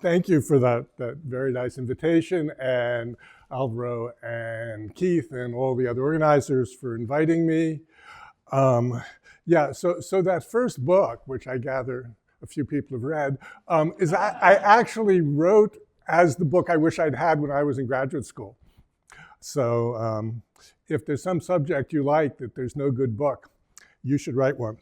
Thank you for that very nice invitation, and Alvaro and Keith and all the other organizers for inviting me. Yeah, so that first book, which I gather a few people have read, I actually wrote as the book I wish I'd had when I was in graduate school. So if there's some subject you like that there's no good book, you should write one.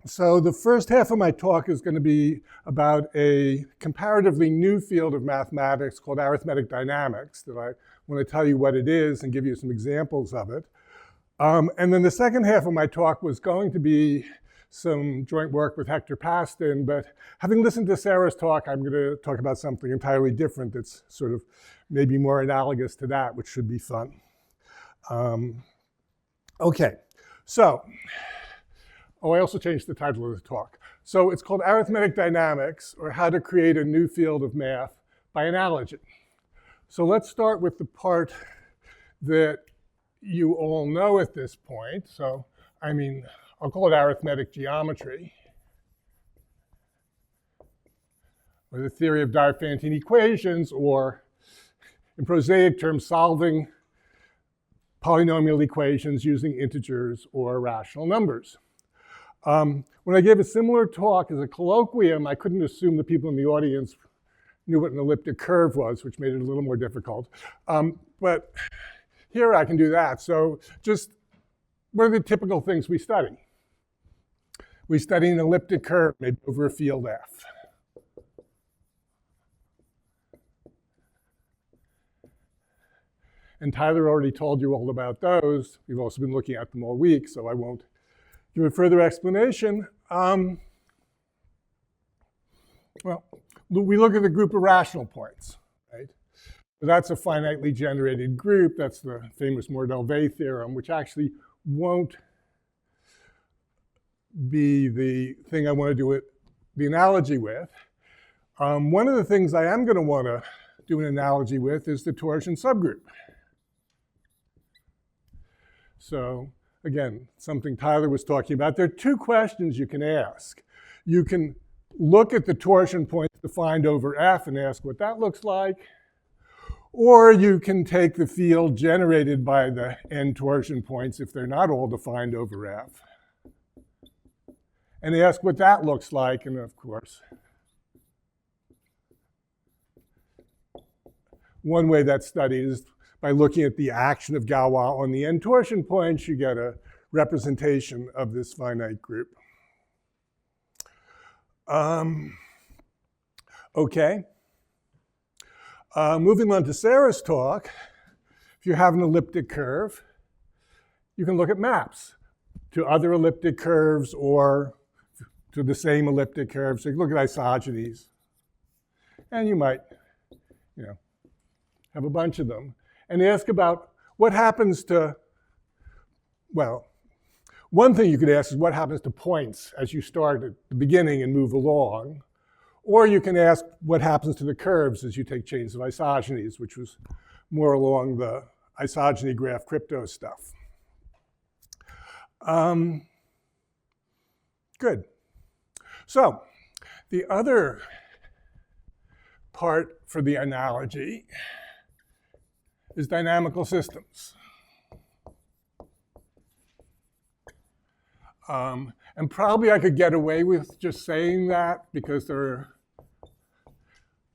So the first half of my talk is going to be about a comparatively new field of mathematics called arithmetic dynamics that I want to tell you what it is and give you some examples of it. And then the second half of my talk was going to be some joint work with Hector Paston, but having listened to Sarah's talk, I'm going to talk about something entirely different that's sort of maybe more analogous to that, which should be fun. Okay, so, I also changed the title of the talk. So it's called Arithmetic Dynamics, or How to Create a New Field of Math by Analogy. So let's start with the part that you all know at this point. So, I mean, I'll call it arithmetic geometry, or the theory of Diophantine equations, or in prosaic terms, solving polynomial equations using integers or rational numbers. When I gave a similar talk as a colloquium, I couldn't assume the people in the audience knew what an elliptic curve was, which made it a little more difficult. But here I can do that. So just what are the typical things we study? We study an elliptic curve, maybe over a field F. And Tyler already told you all about those. We've also been looking at them all week, so I won't give a further explanation. Well, we look at the group of rational points, right? So that's a finitely generated group. That's the famous Mordell-Weil theorem, which actually won't be the thing I want to do the analogy with. One of the things I am going to want to do an analogy with is the torsion subgroup. So again, something Tyler was talking about. There are two questions you can ask. You can look at the torsion points defined over F and ask what that looks like. Or you can take the field generated by the n torsion points, if they're not all defined over F, and ask what that looks like. And of course, one way that's studied is by looking at the action of Galois on the n torsion points. You get a representation of this finite group. Okay. Moving on to Sarah's talk, if you have an elliptic curve, you can look at maps to other elliptic curves or to the same elliptic curve. So you can look at isogenies. And you might, have a bunch of them. And ask about what happens to, well, one thing you could ask is what happens to points as you start at the beginning and move along. Or you can ask what happens to the curves as you take chains of isogenies, which was more along the isogeny graph crypto stuff. Good. So the other part for the analogy is dynamical systems. And probably I could get away with just saying that because there are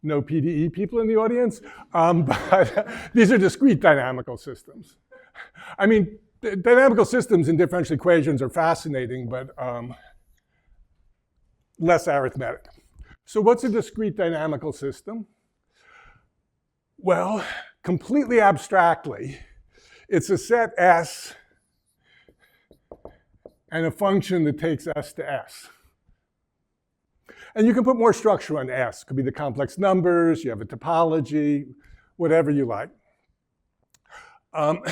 no PDE people in the audience. But these are discrete dynamical systems. I mean, dynamical systems in differential equations are fascinating, but less arithmetic. So what's a discrete dynamical system? Well, completely abstractly, it's a set S and a function that takes S to S. And you can put more structure on S. It could be the complex numbers, you have a topology, whatever you like. And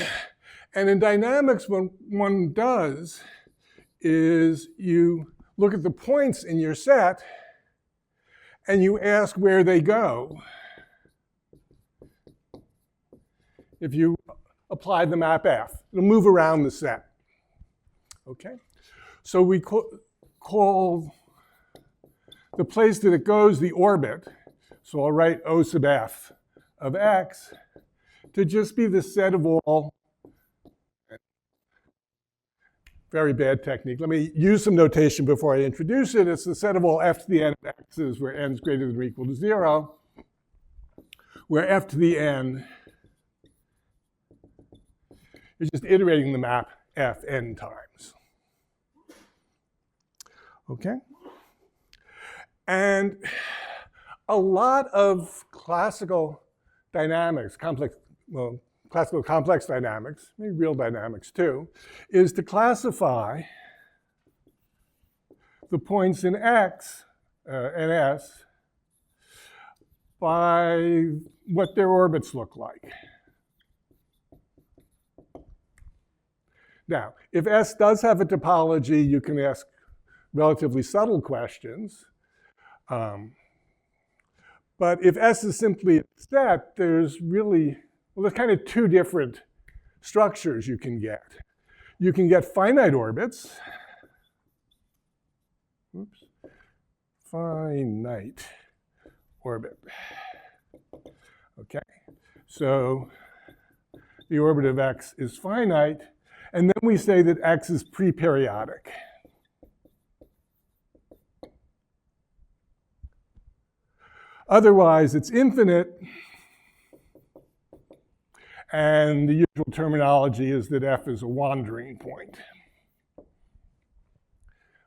in dynamics, what one does is you look at the points in your set and you ask where they go. if you apply the map F. It'll move around the set. Okay? So we call the place that it goes the orbit. So I'll write O sub F of X to just be the set of all. Very bad technique. Let me use some notation before I introduce it. It's the set of all f to the n of x's where n is greater than or equal to 0, where f to the n is just iterating the map f n times. Okay? And a lot of classical dynamics, classical complex dynamics, maybe real dynamics too, is to classify the points in X and S by what their orbits look like. Now, if S does have a topology, you can ask relatively subtle questions. But if S is simply a set, there's kind of two different structures you can get. You can get finite orbits. Oops. Finite orbit. Okay. So the orbit of X is finite. And then we say that X is pre-periodic. Otherwise, it's infinite. And the usual terminology is that F is a wandering point,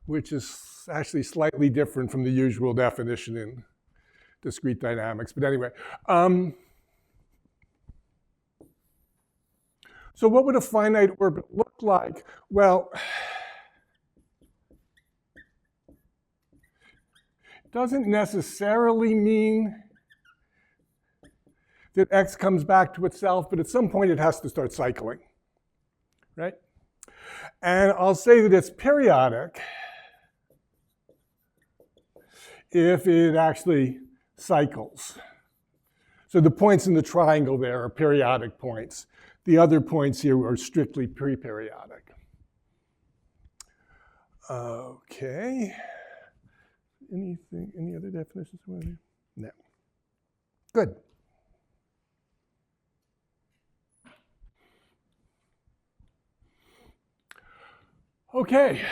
which is actually slightly different from the usual definition in discrete dynamics. But anyway, so what would a finite orbit look like? Well, it doesn't necessarily mean that X comes back to itself, but at some point it has to start cycling, right? And I'll say that it's periodic if it actually cycles. So the points in the triangle there are periodic points. The other points here are strictly pre-periodic. Okay. Any other definitions? No. Good. Okay,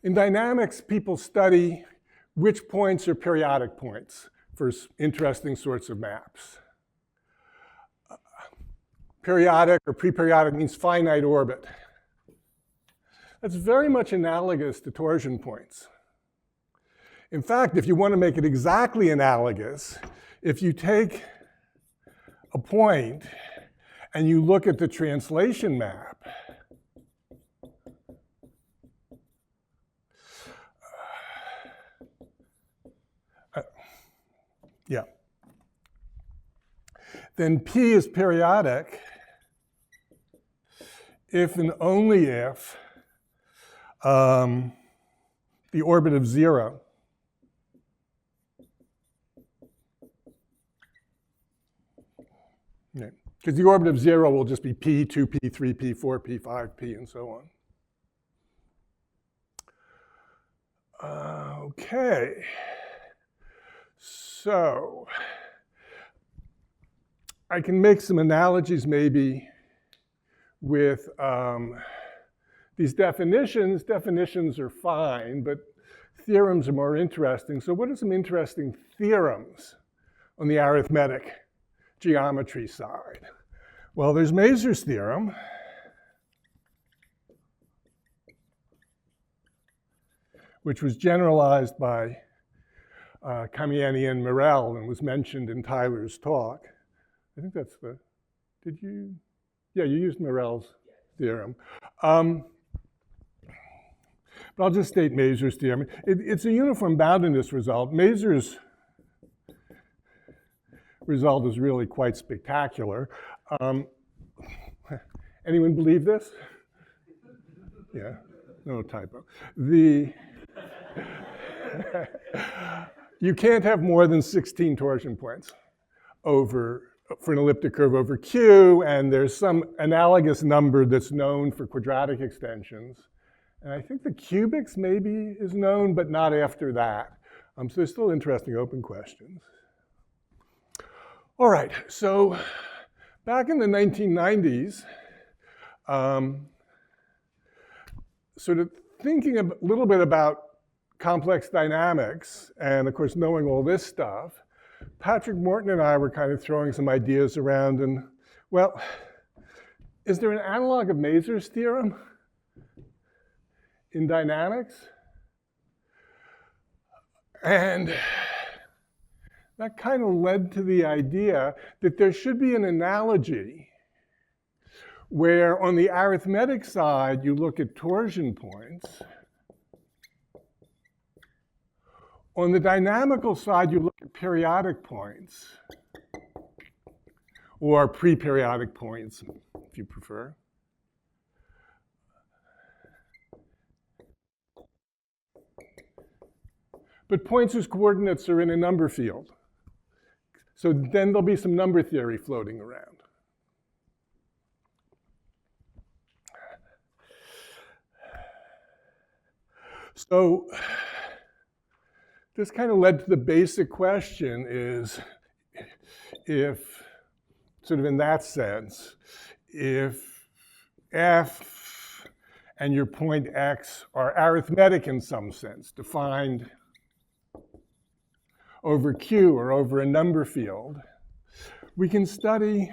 in dynamics, people study which points are periodic points for interesting sorts of maps. Periodic or pre-periodic means finite orbit. That's very much analogous to torsion points. In fact, if you want to make it exactly analogous, if you take a point and you look at the translation map, yeah. Then P is periodic if and only if the orbit of 0 because the orbit of 0 will just be P, 2P, 3P, 4P, 5P, and so on. Okay. So I can make some analogies maybe with these definitions. Definitions are fine, but theorems are more interesting. So what are some interesting theorems on the arithmetic geometry side? Well, there's Mazur's theorem. Which was generalized by Kamieny and Morel and was mentioned in Tyler's talk. I think that's the, did you? Yeah, you used Morel's theorem. But I'll just state Mazur's theorem. It's a uniform boundedness result. Mazur's result is really quite spectacular. Anyone believe this? Yeah, no typo. You can't have more than 16 torsion points over for an elliptic curve over Q, and there's some analogous number that's known for quadratic extensions. And I think the cubics maybe is known, but not after that. So there's still interesting open questions. All right, so back in the 1990s, sort of thinking a little bit about complex dynamics, and of course knowing all this stuff, Patrick Morton and I were kind of throwing some ideas around, and well, is there an analog of Mazur's theorem in dynamics? And that kind of led to the idea that there should be an analogy where on the arithmetic side you look at torsion points. On the dynamical side you look at periodic points, or pre-periodic points if you prefer. But points whose coordinates are in a number field. So then there'll be some number theory floating around. So this kind of led to the basic question is, if, sort of in that sense, if f and your point x are arithmetic in some sense, defined over Q or over a number field, we can study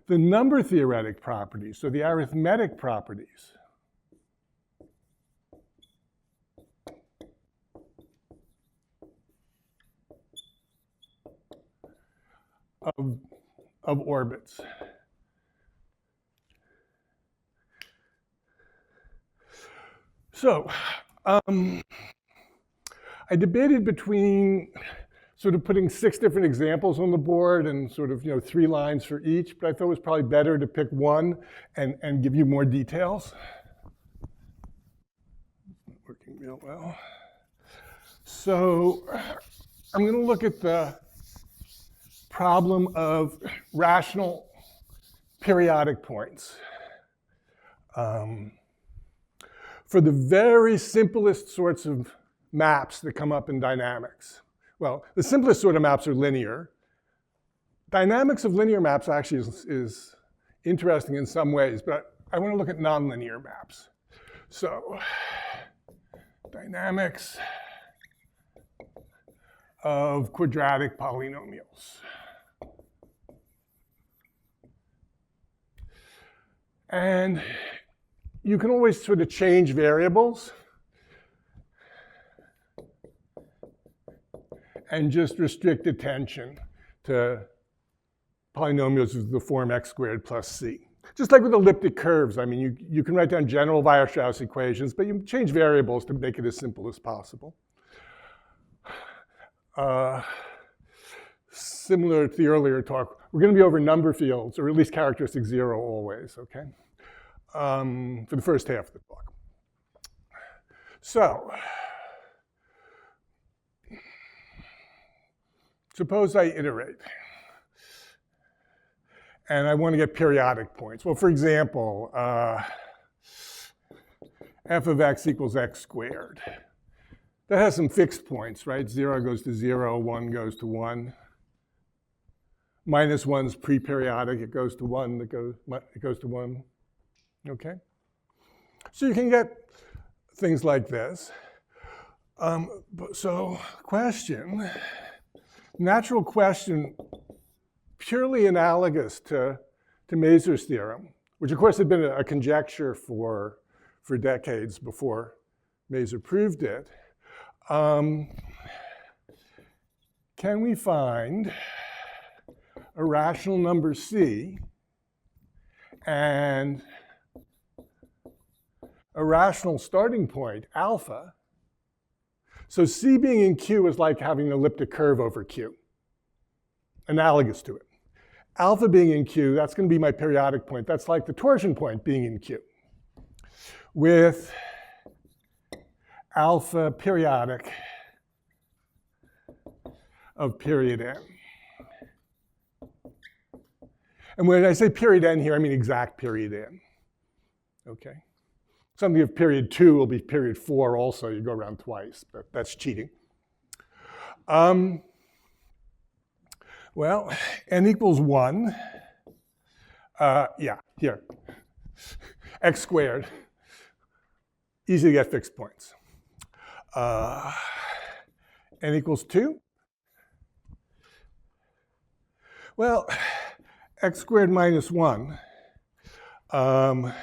the number theoretic properties, so the arithmetic properties of orbits. So I debated between sort of putting 6 different examples on the board and sort of 3 lines for each, but I thought it was probably better to pick one and give you more details. Not working real well. So I'm going to look at the problem of rational periodic points. For the very simplest sorts of maps that come up in dynamics. Well, the simplest sort of maps are linear. Dynamics of linear maps actually is interesting in some ways, but I want to look at nonlinear maps. So, dynamics of quadratic polynomials. And you can always sort of change variables and just restrict attention to polynomials of the form x squared plus c. Just like with elliptic curves, I mean, you can write down general Weierstrass equations, but you change variables to make it as simple as possible. Similar to the earlier talk, we're going to be over number fields, or at least characteristic 0 always, okay? For the first half of the talk. So, suppose I iterate, and I want to get periodic points. Well, for example, f of x equals x squared. That has some fixed points, right? 0 goes to 0, 1 goes to 1. Minus 1 is pre-periodic, it goes to 1, it goes to 1. Okay? So you can get things like this. So question, natural question, purely analogous to Mazur's theorem, which of course had been a conjecture for decades before Mazur proved it. Can we find a rational number c and a rational starting point, alpha? So C being in Q is like having an elliptic curve over Q, analogous to it. Alpha being in Q, that's going to be my periodic point. That's like the torsion point being in Q, with alpha periodic of period n. And when I say period n here, I mean exact period n. Okay? Something of period 2 will be period 4 also. You go around twice, but that's cheating. Well, n equals 1. Yeah, here. X squared. Easy to get fixed points. N equals 2. Well, x squared minus 1. If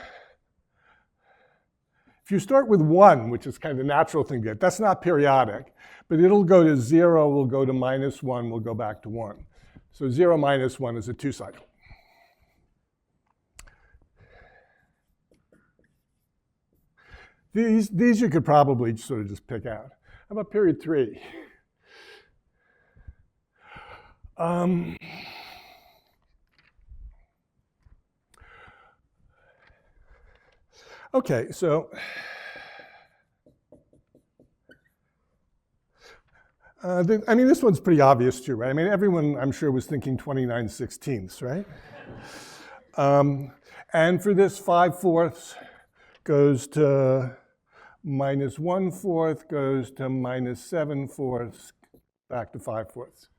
you start with 1, which is kind of the natural thing to get, that's not periodic. But it'll go to 0, will go to minus 1, will go back to 1. So 0 minus 1 is a 2-cycle. These you could probably sort of just pick out. How about period 3? Okay, so I mean, this one's pretty obvious too, right? I mean, everyone, I'm sure, was thinking 29/16, right? And for this, 5/4 goes to minus 1/4, goes to minus 7/4, back to 5/4.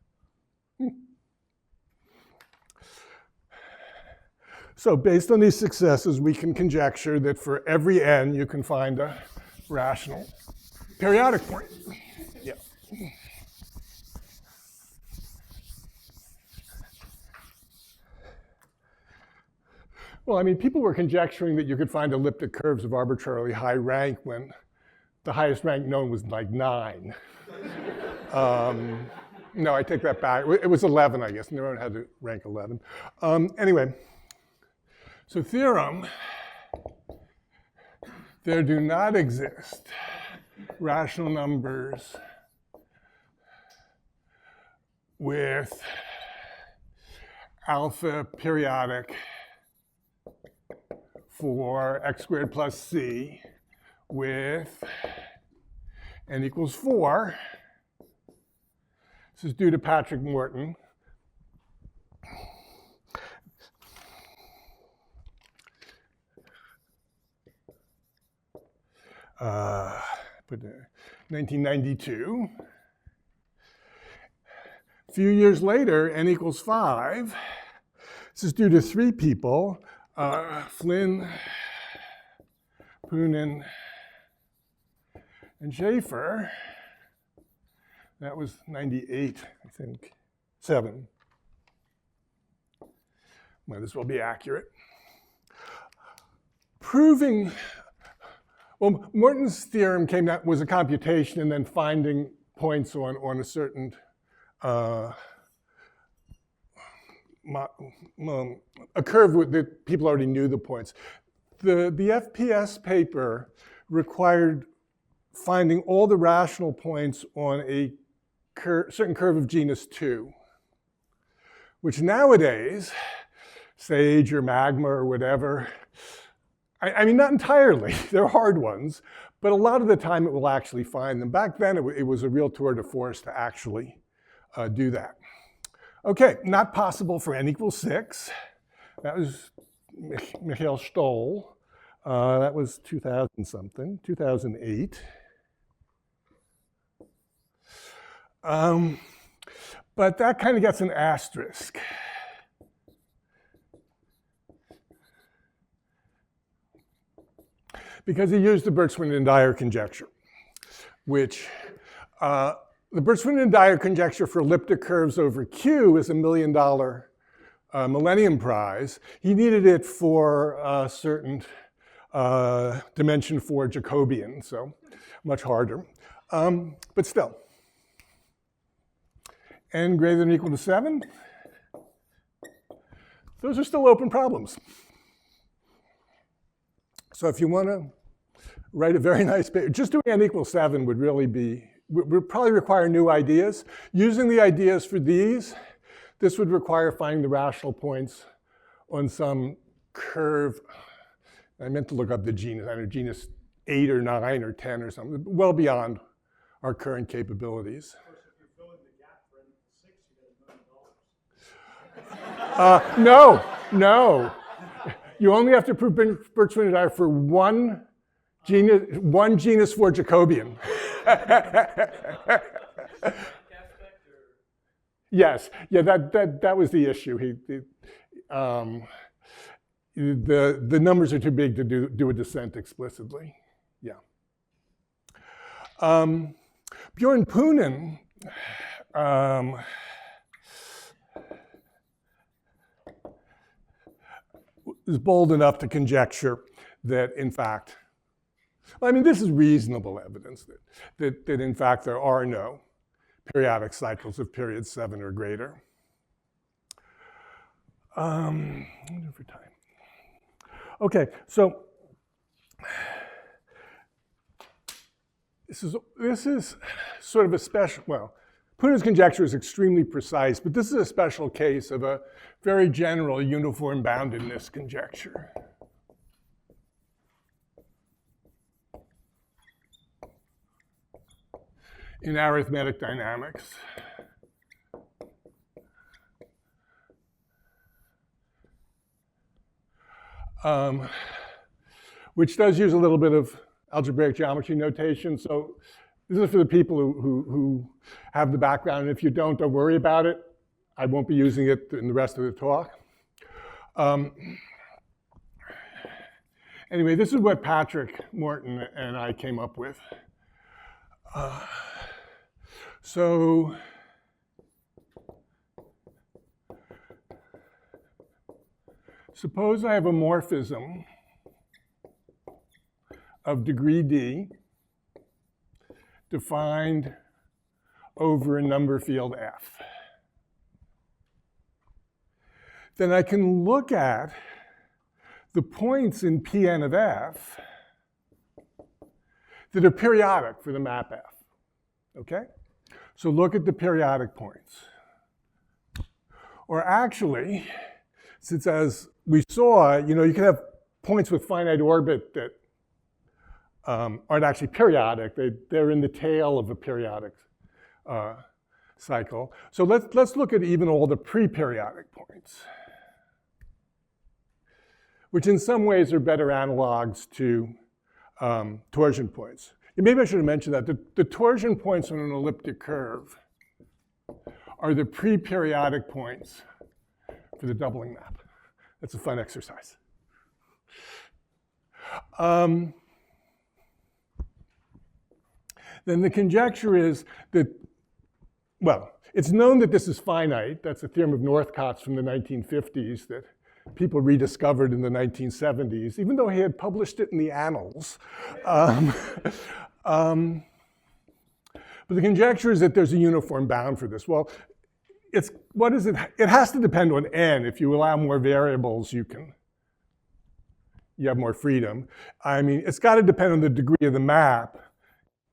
So based on these successes, we can conjecture that for every n, you can find a rational periodic point. Yeah. Well, I mean, people were conjecturing that you could find elliptic curves of arbitrarily high rank when the highest rank known was like 9. No, I take that back. It was 11, I guess. No one had to rank 11. Anyway, so theorem, there do not exist rational numbers with alpha periodic for x squared plus c with n equals 4. This is due to Patrick Morton. Put 1992. A few years later, n equals 5. This is due to 3 people, Flynn, Poonen, and Schaefer. That was 98, I think, 7. Might as well be accurate. Proving, well, Morton's theorem was a computation and then finding points on a certain a curve that people already knew the points. The FPS paper required finding all the rational points on a certain curve of genus 2, which nowadays, Sage or Magma or whatever, I mean, not entirely, they're hard ones, but a lot of the time it will actually find them. Back then, it was a real tour de force to actually do that. Okay, not possible for n equals 6. That was Michael Stoll. That was 2000-something, 2008. But that kind of gets an asterisk. Because he used the Birch-Swinton and Dyer conjecture, which the Birch-Swinton and Dyer conjecture for elliptic curves over Q is $1 million Millennium Prize. He needed it for a certain dimension 4 Jacobian, so much harder. But still, n greater than or equal to 7, those are still open problems. So if you want to write a very nice paper, just doing n equals 7 would really would probably require new ideas. Using the ideas for these, this would require finding the rational points on some curve. I meant to look up the genus, I don't know, genus 8 or 9 or 10 or something, well beyond our current capabilities. Of course, if you're filling the gap for n equals 6, you get $1 million. No. No. You only have to prove Birch-Swinnerton diagram for one genus for Jacobian. Yes, yeah, that was the issue. The numbers are too big to do a descent explicitly. Yeah. Bjorn Poonen is bold enough to conjecture that, in fact, I mean, this is reasonable evidence that in fact there are no periodic cycles of period 7 or greater. For time. Okay, so this is sort of a special, well, Poonen's conjecture is extremely precise, but this is a special case of a very general uniform boundedness conjecture. In arithmetic dynamics. Which does use a little bit of algebraic geometry notation. So this is for the people who have the background. And if you don't worry about it. I won't be using it in the rest of the talk. Anyway, this is what Patrick Morton and I came up with. So suppose I have a morphism of degree D defined over a number field F. Then I can look at the points in Pn of F that are periodic for the map F, okay? So look at the periodic points. Or actually, since as we saw, you can have points with finite orbit that aren't actually periodic. They're in the tail of a periodic cycle. So let's look at even all the pre-periodic points, which in some ways are better analogs to torsion points. And maybe I should have mentioned that. The torsion points on an elliptic curve are the pre-periodic points for the doubling map. That's a fun exercise. Then the conjecture is that, well, it's known that this is finite. That's a theorem of Northcott's from the 1950s that people rediscovered in the 1970s, even though he had published it in the Annals. But the conjecture is that there's a uniform bound for this. Well, what is it? It has to depend on n. If you allow more variables, you have more freedom. I mean, it's got to depend on the degree of the map,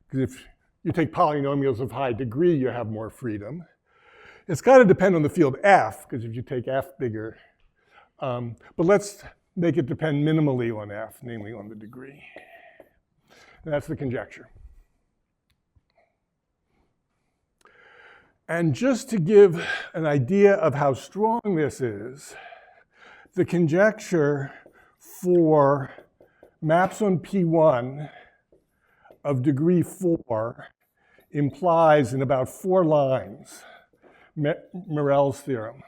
because if you take polynomials of high degree, you have more freedom. It's got to depend on the field F, because if you take F bigger, but let's make it depend minimally on F, namely on the degree. And that's the conjecture. And just to give an idea of how strong this is, the conjecture for maps on P1 of degree 4 implies in about 4 lines Morel's theorem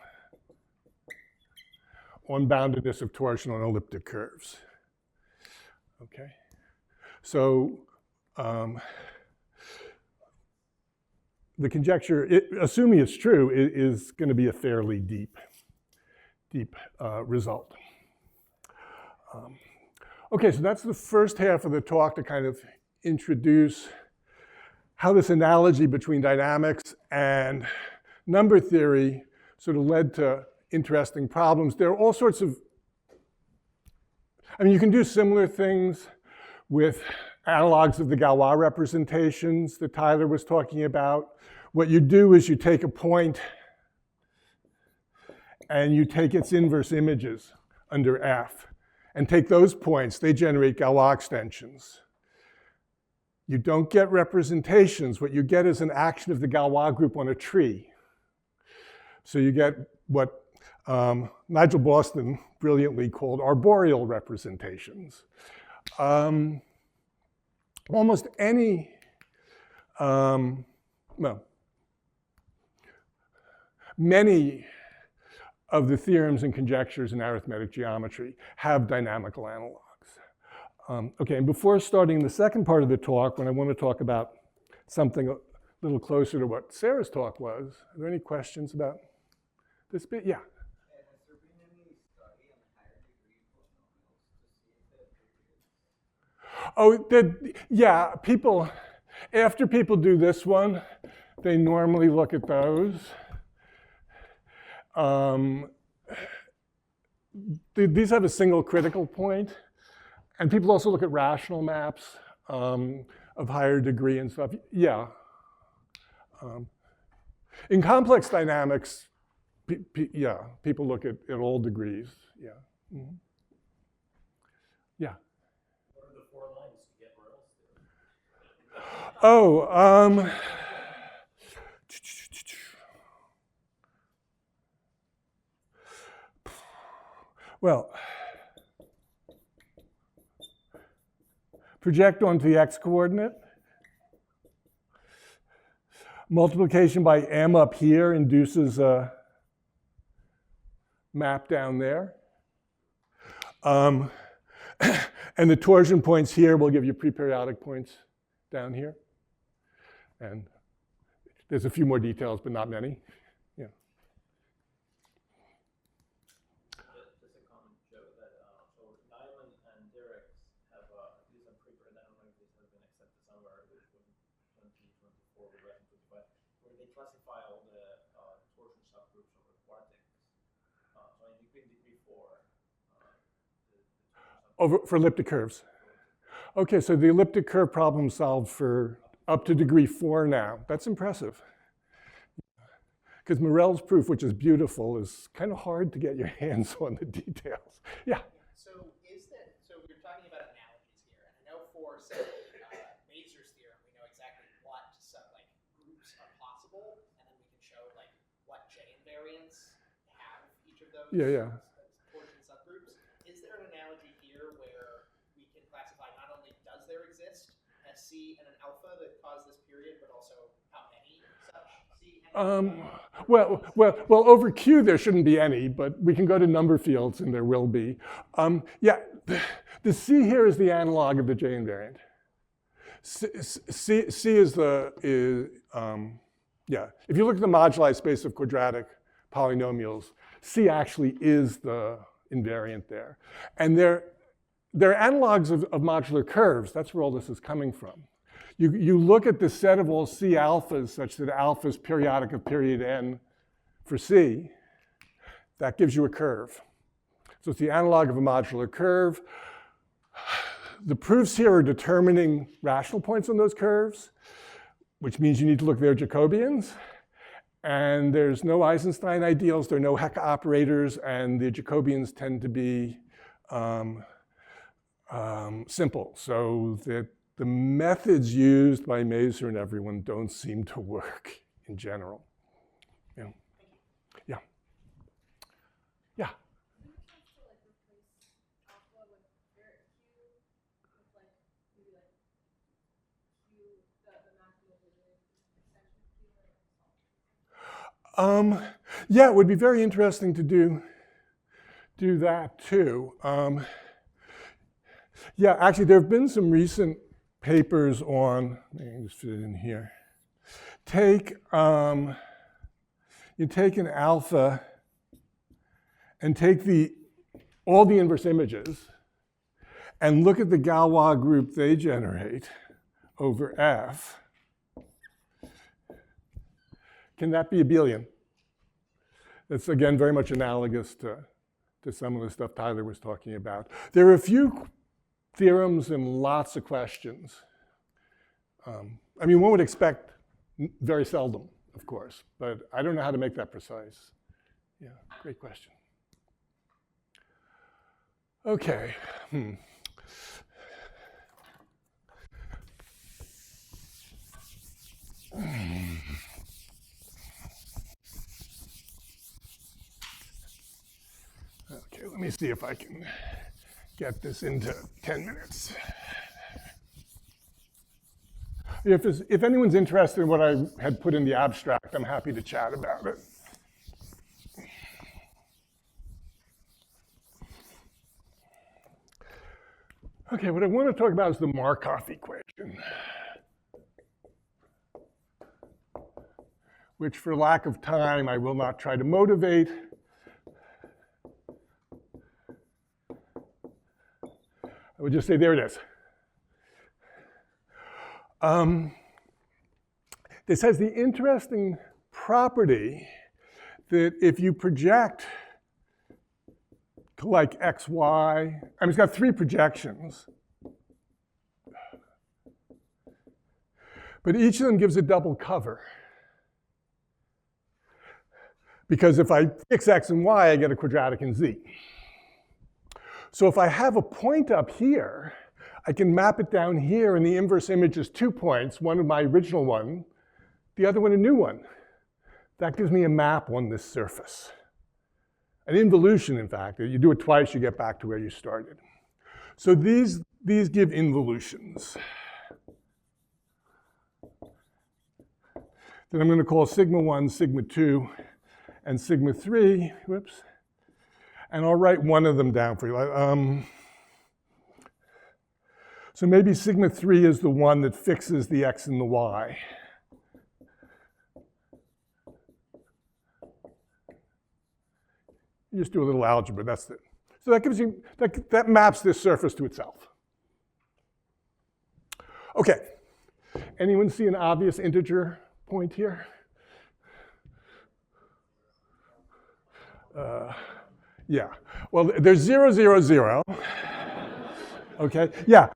on boundedness of torsion on elliptic curves. Okay, so the conjecture, assuming it's true, is going to be a fairly deep result. Okay, so that's the first half of the talk to kind of introduce how this analogy between dynamics and number theory sort of led to interesting problems. There are all sorts of, I mean, you can do similar things with analogs of the Galois representations that Tyler was talking about. What you do is you take a point and you take its inverse images under F and take those points, they generate Galois extensions. You don't get representations. What you get is an action of the Galois group on a tree. So you get what Nigel Boston brilliantly called arboreal representations. Almost any, many of the theorems and conjectures in arithmetic geometry have dynamical analogs. Okay, and before starting the second part of the talk, when I want to talk about something a little closer to what Sarah's talk was, are there any questions about this bit? Yeah. Has there been any study on higher degree polynomials to see if Oh, yeah, people, after people do this one, they normally look at those. These have a single critical point, and people also look at rational maps of higher degree and stuff. Yeah. In complex dynamics, yeah, people look at all degrees. Yeah. Mm-hmm. Yeah. What are the 4 lines to get Morel's theorem? Oh, well, project onto the x-coordinate. Multiplication by m up here induces a map down there. And the torsion points here will give you pre-periodic points down here. And there's a few more details, but not many. Yeah. Just a common joke that so Nyman and Dirks have these pre-periodic analogies have been accepted somewhere between 2024 with 2025, where they classify all the torsion subgroups over quartics. So in degree 4, For elliptic curves. Okay, so the elliptic curve problem solved for up to degree 4 now. That's impressive. Because Morel's proof, which is beautiful, is kind of hard to get your hands on the details. Yeah. So we're talking about analogies here, and I know for say Mazur's theorem, we know exactly what some groups are possible, and then we can show what J invariants have each of those. Yeah. Torsion subgroups. Is there an analogy here where we can classify not only does there exist a C and an alpha that cause this period, but also how many such C and Well, over Q there shouldn't be any, but we can go to number fields and there will be. Yeah, the C here is the analog of the J invariant. C is yeah. If you look at the moduli space of quadratic polynomials, C actually is the invariant there. And they're analogs of modular curves. That's where all this is coming from. You look at the set of all C alphas such that alpha is periodic of period n for C. That gives you a curve. So it's the analog of a modular curve. The proofs here are determining rational points on those curves, which means you need to look at their Jacobians. And there's no Eisenstein ideals, there are no Hecke operators, and the Jacobians tend to be simple. So that the methods used by Mazur and everyone don't seem to work in general. Yeah. Yeah. Yeah. Yeah, it would be very interesting to do that too. Yeah, actually, there have been some recent papers on. Let me just fit it in here. You take an alpha and take all the inverse images and look at the Galois group they generate over F. Can that be abelian? That's, again, very much analogous to some of the stuff Tyler was talking about. There are a few theorems and lots of questions. I mean, one would expect very seldom, of course, but I don't know how to make that precise. Yeah, great question. Okay. Let me see if I can get this into 10 minutes. If anyone's interested in what I had put in the abstract, I'm happy to chat about it. Okay, what I want to talk about is the Markov equation, which for lack of time, I will not try to motivate. I would just say, there it is. This has the interesting property that if you project like x, y, I mean, it's got 3 projections, but each of them gives a double cover. Because if I fix x and y, I get a quadratic in z. So if I have a point up here, I can map it down here, and the inverse image is 2 points, one of my original one, the other one a new one. That gives me a map on this surface. An involution, in fact. You do it twice, you get back to where you started. So these give involutions. Then I'm going to call sigma 1, sigma 2, and sigma 3. Whoops. And I'll write one of them down for you. So maybe sigma 3 is the one that fixes the x and the y. You just do a little algebra, that's it. So that gives you, that maps this surface to itself. Okay, anyone see an obvious integer point here? Yeah, well, there's 0, 0, 0. Okay, yeah,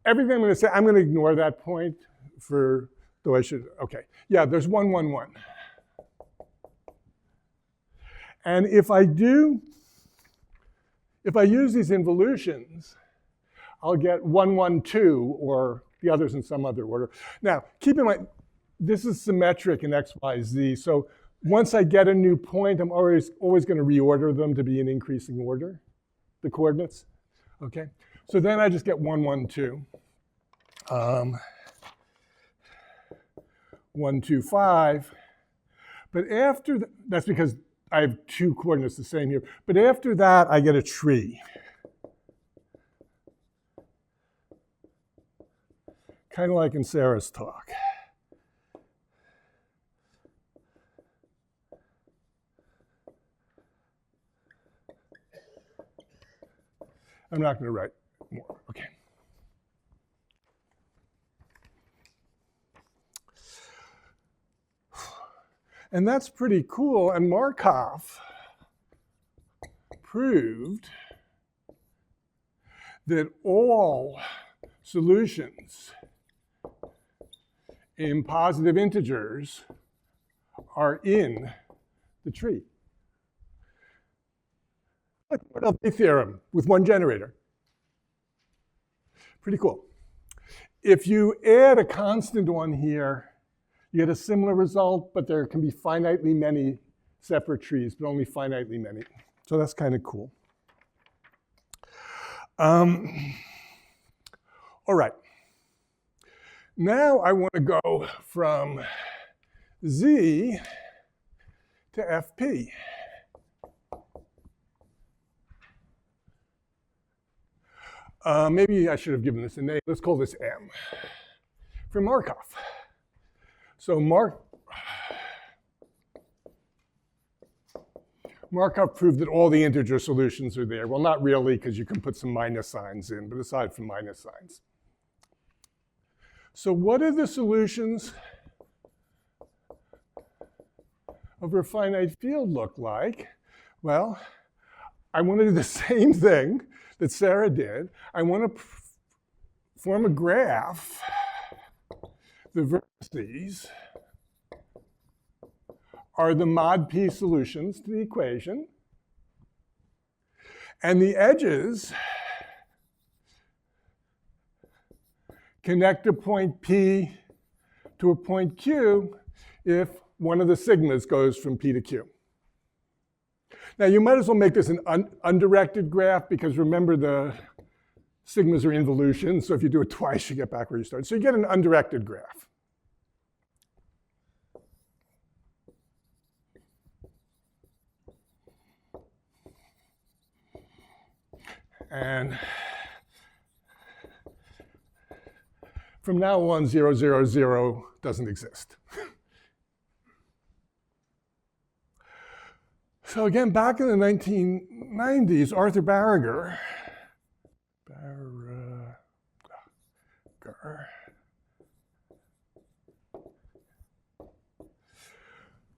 everything I'm gonna say, I'm gonna ignore that point for, though I should, okay. Yeah, there's 1, 1, 1. And if I use these involutions, I'll get 1, 1, 2, or the others in some other order. Now, keep in mind, this is symmetric in x, y, z, so once I get a new point, I'm always going to reorder them to be in increasing order, the coordinates, okay? So then I just get 1, 1, 2. 1, 2, 5. But after, that's because I have 2 coordinates the same here. But after that, I get a tree. Kind of like in Sarah's talk. I'm not going to write more. Okay. And that's pretty cool. And Markov proved that all solutions in positive integers are in the tree. Like the theorem with one generator. Pretty cool. If you add a constant on here, you get a similar result, but there can be finitely many separate trees, but only finitely many. So that's kind of cool. All right. Now I want to go from Z to FP. Maybe I should have given this a name. Let's call this M for Markov. So Markov proved that all the integer solutions are there. Well, not really, because you can put some minus signs in, but aside from minus signs. So what do the solutions over a finite field look like? Well, I want to do the same thing that Sarah did. I want to form a graph. The vertices are the mod p solutions to the equation. And the edges connect a point P to a point Q if one of the sigmas goes from P to Q. Now, you might as well make this an undirected graph, because remember the sigmas are involution, so if you do it twice, you get back where you started. So you get an undirected graph. And from now on, 0, 0, 0 doesn't exist. So again, back in the 1990s, Arthur Barriger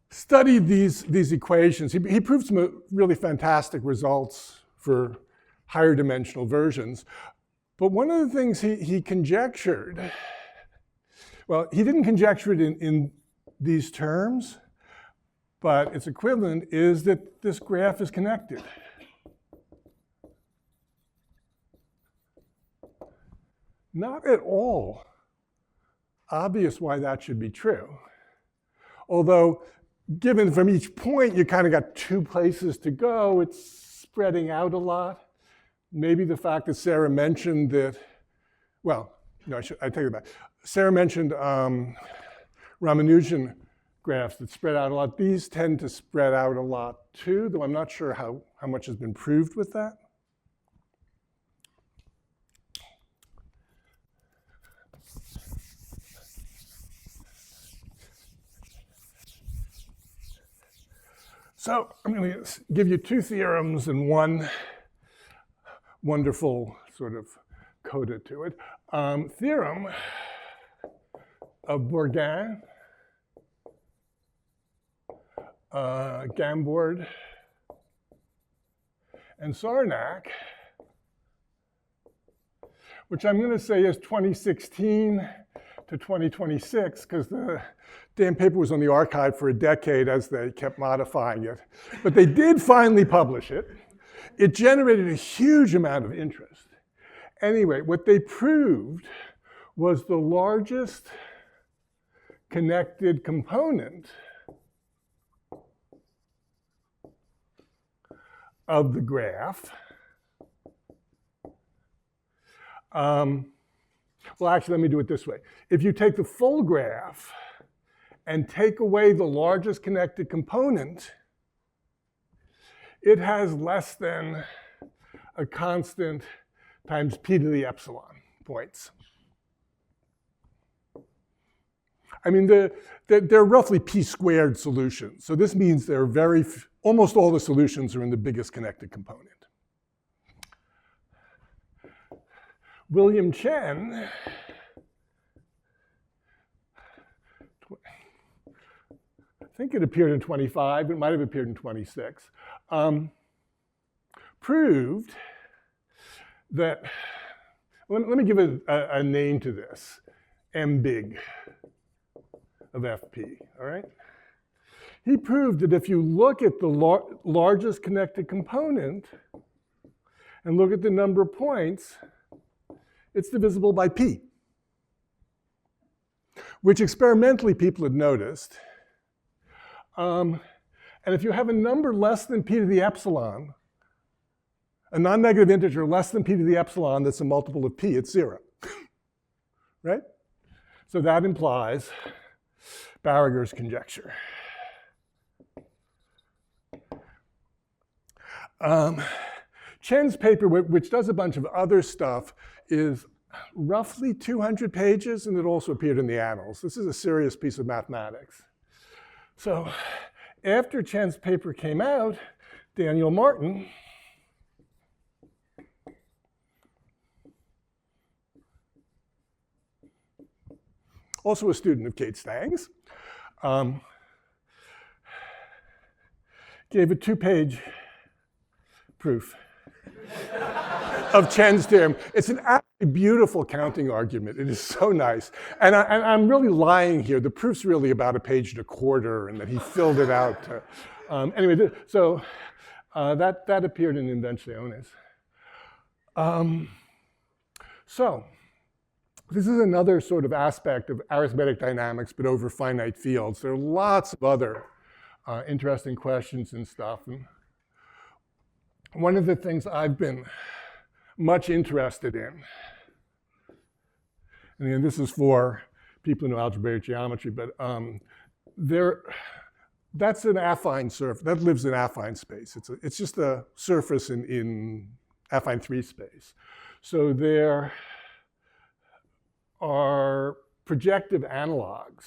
studied these equations. He proved some really fantastic results for higher dimensional versions. But one of the things he conjectured, well, he didn't conjecture it in these terms, but its equivalent is that this graph is connected. Not at all obvious why that should be true. Although, given from each point, you kind of got two places to go, it's spreading out a lot. Maybe the fact that Sarah mentioned that, well, no, I take it back. Sarah mentioned Ramanujan graphs that spread out a lot. These tend to spread out a lot too, though I'm not sure how much has been proved with that. So I'm going to give you two theorems and one wonderful sort of coda to it. Theorem of Bourgain, Gambord, and Sarnak, which I'm going to say is 2016 to 2026, because the damn paper was on the archive for a decade as they kept modifying it. But they did finally publish it. It generated a huge amount of interest. Anyway, what they proved was the largest connected component of the graph. Well, actually, let me do it this way. If you take the full graph and take away the largest connected component, it has less than a constant times p to the epsilon points. I mean, they're roughly p squared solutions. So this means there are almost all the solutions are in the biggest connected component. William Chen, I think it appeared in 25, it might have appeared in 26, proved that, let me give a name to this, M big of FP, all right? He proved that if you look at the largest connected component and look at the number of points, it's divisible by p, which experimentally people had noticed. And if you have a number less than p to the epsilon, a non-negative integer less than p to the epsilon that's a multiple of p, it's 0, right? So that implies Barriger's conjecture. Chen's paper, which does a bunch of other stuff, is roughly 200 pages, and it also appeared in the Annals. This is a serious piece of mathematics. So after Chen's paper came out, Daniel Martin also a student of Kate Stang's, gave a 2-page proof of Chen's theorem. It's an absolutely beautiful counting argument. It is so nice. And I'm really lying here. The proof's really about 1.25 pages, and that he filled it out. Anyway, so that appeared in Invenciones. So this is another sort of aspect of arithmetic dynamics, but over finite fields. There are lots of other interesting questions and stuff. And one of the things I've been much interested in, and this is for people who know algebraic geometry, but that's an affine surface. That lives in affine space. It's just a surface in affine 3 space. So there are projective analogs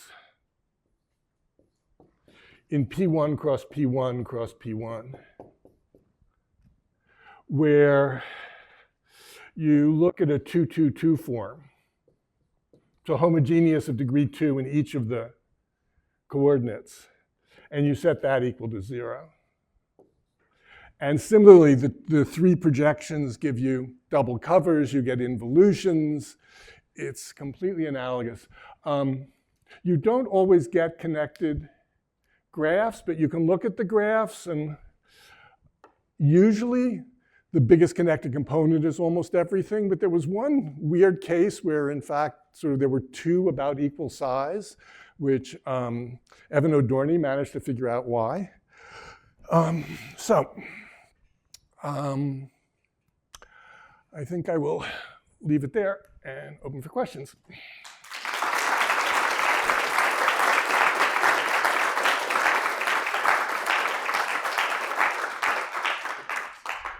in P1 cross P1 cross P1, where you look at a 2-2-2 form. So homogeneous of degree 2 in each of the coordinates, and you set that equal to 0. And similarly, the 3 projections give you double covers, you get involutions. It's completely analogous. You don't always get connected graphs, but you can look at the graphs, and usually the biggest connected component is almost everything. But there was one weird case where, in fact, sort of there were 2 about equal size, which Evan O'Dorney managed to figure out why. I think I will leave it there and open for questions.